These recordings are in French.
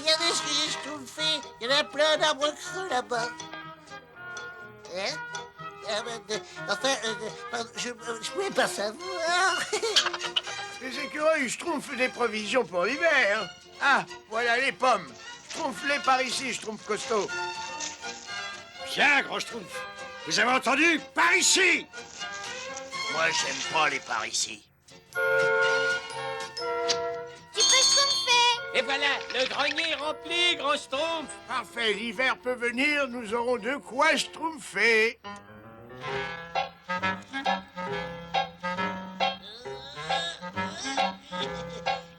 regardez ce que j'ai schtroumpfé. Il y en a plein d'arbres creux là-bas. Hein? Enfin, je pouvais pas savoir. Les écureuils schtroumpfent des provisions pour l'hiver. Ah, voilà les pommes. Schtroumpf-les par ici, Schtroumpf costaud. Bien, gros Schtroumpf. Vous avez entendu? Par ici! Moi, j'aime pas les par ici. Tu peux schtroumpfer. Et voilà, le grenier rempli, gros Schtroumpf. Parfait, l'hiver peut venir, nous aurons de quoi schtroumpfer.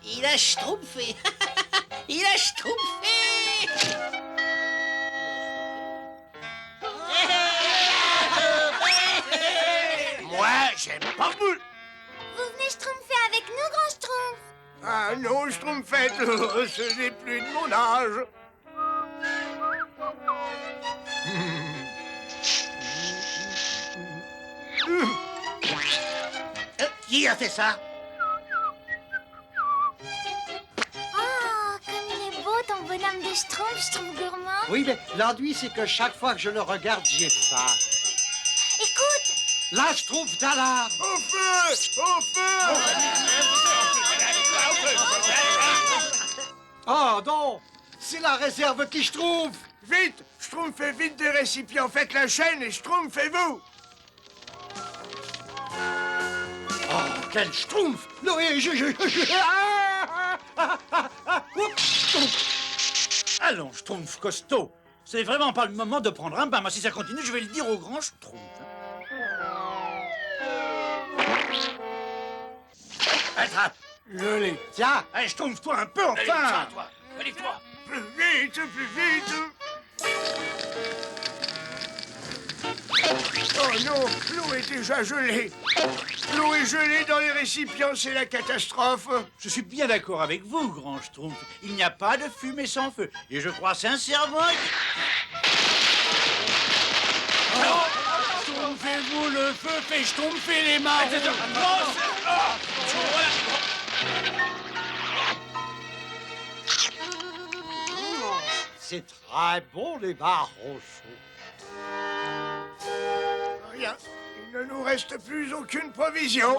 Il a schtroumpfé. Il a schtroumpfé. Moi, j'aime pas vous. Vous venez schtroumpfer avec nous, grand schtroumpf. Ah non, schtroumpfette, ce n'est plus de mon âge. Qui a fait ça? Oh, comme il est beau ton bonhomme de schtroumpf, schtroumpf gourmand. Oui, mais l'ennui, c'est que chaque fois que je le regarde, j'y ai faim. Écoute, Là, je trouve d'alarme. Au feu! Au feu! Oh non, c'est la réserve qui je trouve. Vite! Schtroumpfez vite des récipients, faites la chaîne et schtroumpfez-vous! Oh, quel schtroumpf. Noé, oups. Allons, Schtroumpf costaud. C'est vraiment pas le moment de prendre un bain. Moi, si ça continue, je vais le dire au grand Schtroumpf. Attrape. Je l'ai. Tiens, Allez, Schtroumpf-toi un peu, enfin. Relève-toi. Plus vite, plus vite! Oh non, l'eau est déjà gelée. L'eau est gelée dans les récipients, c'est la catastrophe. Je suis bien d'accord avec vous, grand Schtroumpf. Il n'y a pas de fumée sans feu. Et je crois sincèrement... Schtroumpfez-vous, le feu fait schtroumpfer les mains. c'est très bon, les marrons chauds. Rien, il ne nous reste plus aucune provision.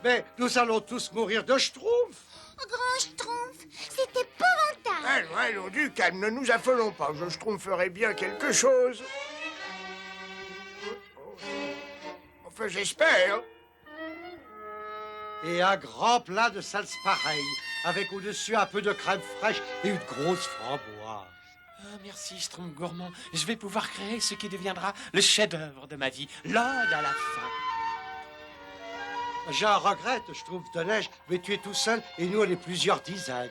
Mais nous allons tous mourir de schtroumpf. grand schtroumpf, c'est épouvantable. Allons, allons, du calme, ne nous affolons pas. Je schtroumpferai bien quelque chose. Enfin, j'espère. Et un grand plat de salse pareil, avec au-dessus un peu de crème fraîche et une grosse framboise. Ah, merci, Schtroumpf gourmand. Je vais pouvoir créer ce qui deviendra le chef-d'œuvre de ma vie, l'ode à la fin. Je regrette, Schtroumpf de neige, mais tu es tout seul et nous, on est plusieurs dizaines.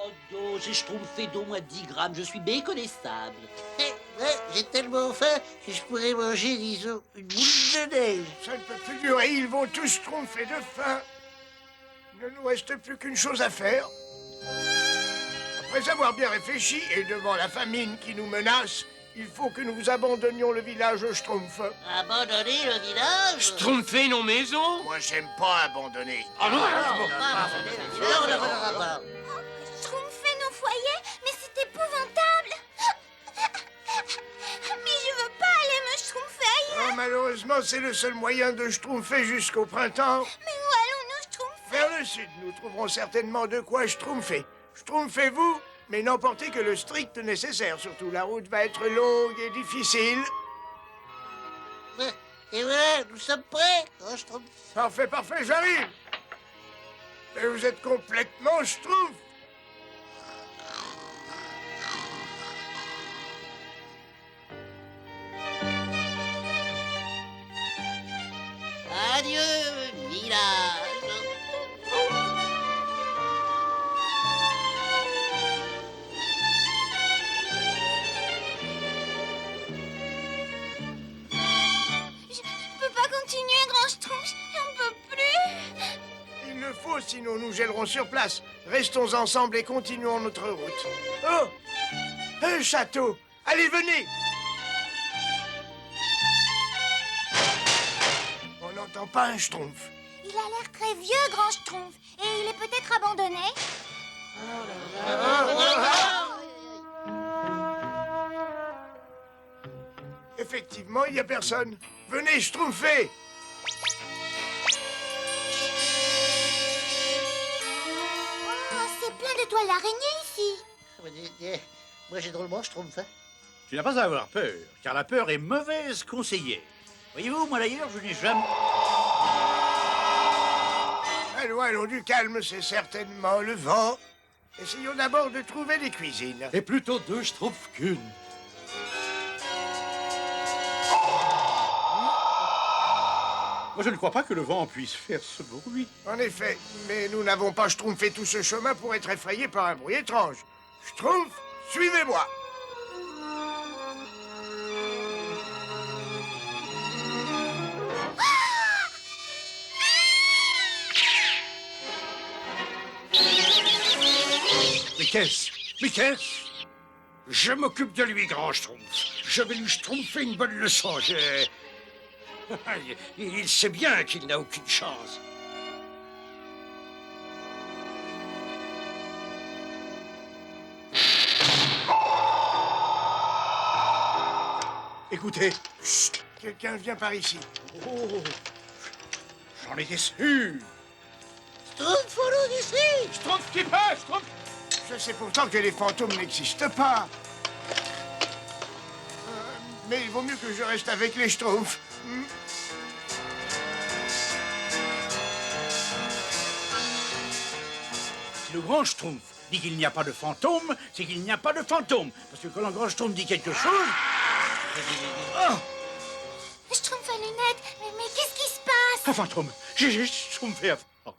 Oh non, j'ai schtroumpfé d'au moins 10 grammes, je suis méconnaissable. Ouais, j'ai tellement faim que je pourrais manger, disons, une boule de neige. Ça ne peut plus durer, ils vont tous schtroumpfer de faim. Il ne nous reste plus qu'une chose à faire. Après avoir bien réfléchi et devant la famine qui nous menace, il faut que nous abandonnions le village Schtroumpf. Abandonner le village? Schtroumpfer nos maisons? Moi, j'aime pas abandonner. Ah non, Non, on n'abandonnera pas. Schtroumpfer nos foyers, mais c'est épouvantable. Mais je veux pas aller me schtroumpfer ailleurs. Oh, malheureusement, c'est le seul moyen de schtroumpfer jusqu'au printemps. Mais où allons-nous schtroumpfer? Vers le sud, nous trouverons certainement de quoi schtroumpfer. Schtroumpfez-vous, mais n'emportez que le strict nécessaire. Surtout, la route va être longue et difficile. Ouais, et voilà, nous sommes prêts. Oh, je trouve... Parfait, parfait, j'arrive. Mais vous êtes complètement schtroumpf. Adieu, village. Je peux pas continuer, grand schtroumpf. J'en peux plus. Il le faut, sinon nous gèlerons sur place. Restons ensemble et continuons notre route. Oh! Un château! Allez, venez! On n'entend pas un schtroumpf. Il a l'air très vieux, Grand Schtroumpf. Et il est peut-être abandonné. Effectivement, il n'y a personne. Venez schtroumpfer. Oh, c'est plein de toiles d'araignée ici. Moi, j'ai drôlement, je trouve. Hein. Tu n'as pas à avoir peur, car la peur est mauvaise conseillère. Voyez-vous, moi d'ailleurs, je n'ai jamais... Allons du calme, c'est certainement le vent. Essayons d'abord de trouver des cuisines. Et plutôt deux schtroumpfs qu'une. Moi, je ne crois pas que le vent puisse faire ce bruit. En effet, mais nous n'avons pas schtroumpfé tout ce chemin pour être effrayés par un bruit étrange. Schtroumpf, suivez-moi. Mais qu'est-ce? Mais qu'est-ce? Je m'occupe de lui, grand Schtroumpf. Je vais lui schtroumpfer une bonne leçon. Il sait bien qu'il n'a aucune chance. Écoutez, Chut, quelqu'un vient par ici. oh, j'en étais sûr. Schtroumpf, follow d'ici. Schtroumpf qui passe, Schtroumpf. Je sais pourtant que les fantômes n'existent pas. Mais il vaut mieux que je reste avec les schtroumpfs. Si le grand Schtroumpf dit qu'il n'y a pas de fantôme, c'est qu'il n'y a pas de fantôme. Parce que quand le grand Schtroumpf dit quelque chose... Oh, Schtroumpf à lunettes. Mais qu'est-ce qui se passe? un fantôme. J'ai schtroumpfé un fantôme.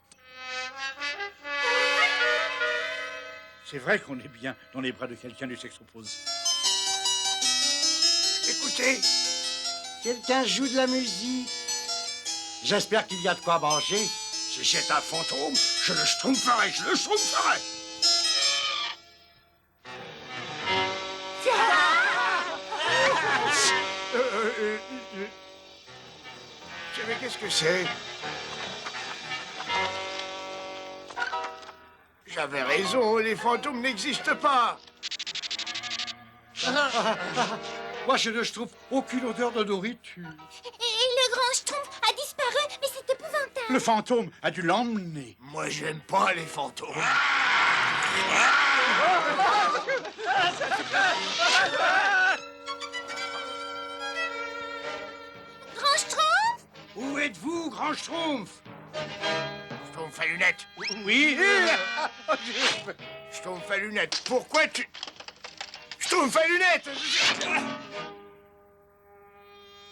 C'est vrai qu'on est bien dans les bras de quelqu'un du sexe opposé. Écoutez, Quelqu'un joue de la musique. J'espère qu'il y a de quoi manger. Si c'est un fantôme, je le schtroumpferai, je le schtroumpferai. vous savez qu'est-ce que c'est? J'avais raison, les fantômes n'existent pas. Moi, je ne trouve aucune odeur de nourriture. Et le Grand Schtroumpf a disparu. Mais c'est épouvantable. Le fantôme a dû l'emmener. Moi, j'aime pas les fantômes. Grand Schtroumpf? Où êtes-vous, grand Schtroumpf? Schtroumpf à lunettes. Oui. Schtroumpf à lunettes. Pourquoi tu... Schtroumpf à lunettes.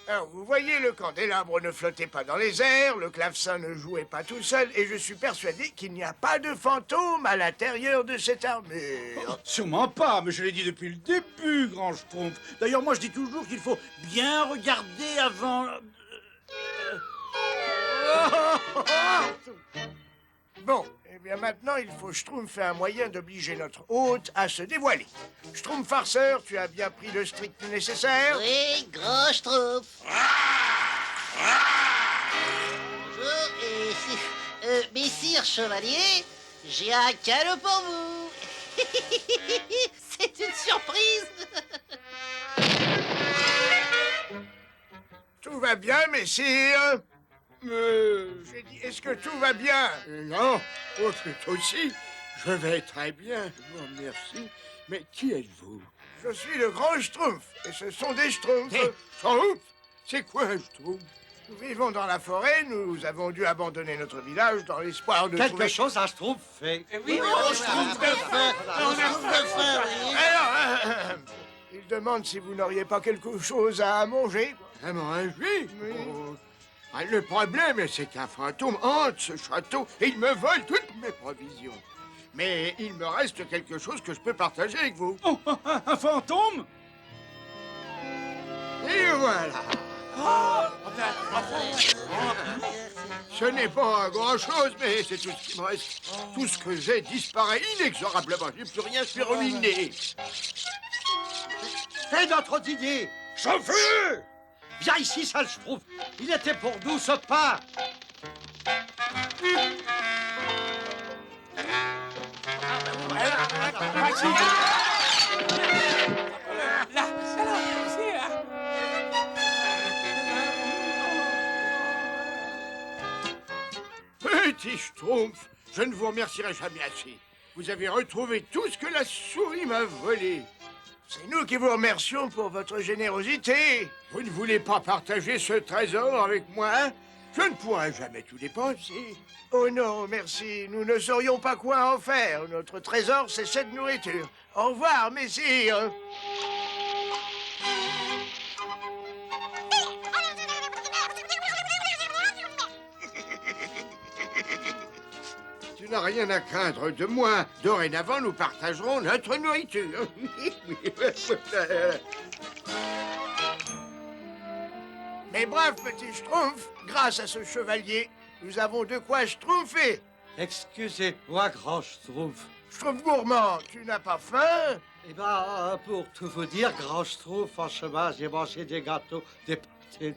Alors, vous voyez, le candélabre ne flottait pas dans les airs, le clavecin ne jouait pas tout seul, et je suis persuadé qu'il n'y a pas de fantôme à l'intérieur de cette armure. Sûrement pas, mais je l'ai dit depuis le début, grand Schtroumpf. D'ailleurs, moi, je dis toujours qu'il faut bien regarder avant... Bon, eh bien maintenant, il faut schtroumpfer un moyen d'obliger notre hôte à se dévoiler. Schtroumpf farceur, tu as bien pris le strict nécessaire? Oui, grand Schtroumpf. Bonjour, messire chevalier, j'ai un cadeau pour vous. C'est une surprise. Tout va bien, messire? J'ai dit, est-ce que tout va bien? Non, oh, plutôt si. Je vais très bien, je vous remercie. Mais qui êtes-vous? Je suis le grand Schtroumpf, et ce sont des Schtroumpfs. Des Schtroumpfs? C'est quoi un Schtroumpf? Nous vivons dans la forêt, nous avons dû abandonner notre village dans l'espoir de Quelque trouver... chose à schtroumpfer. Oui, Schtroumpf de faim. Schtroumpf de faim, oui. Alors, il demande si vous n'auriez pas quelque chose à manger. À manger? Oui. Oh. Ah, le problème, c'est qu'un fantôme hante ce château et il me vole toutes mes provisions. Mais il me reste quelque chose que je peux partager avec vous. Oh, un fantôme? Et voilà. Ce n'est pas grand-chose, mais c'est tout ce qui me reste. Tout ce que j'ai disparaît inexorablement. J'ai plus rien, je suis ruiné. Fais notre idée. Chauffeur! Viens ici, sale schtroumpf. Il était pour nous, ce pain. Là, alors, c'est là. Petit Schtroumpf, je ne vous remercierai jamais assez. Vous avez retrouvé tout ce que la souris m'a volé. C'est nous qui vous remercions pour votre générosité. Vous ne voulez pas partager ce trésor avec moi? Je ne pourrai jamais tout dépenser. Oh non, merci. Nous ne saurions pas quoi en faire. Notre trésor, c'est cette nourriture. Au revoir, messire. Tu n'as rien à craindre de moi. Dorénavant, nous partagerons notre nourriture. Mais brave petit Schtroumpf, grâce à ce chevalier, nous avons de quoi schtroumpfer. Excusez-moi, grand Schtroumpf. Schtroumpf gourmand, tu n'as pas faim? Eh ben, pour tout vous dire, grand Schtroumpf, en chemin, j'ai mangé des gâteaux, des pâtés.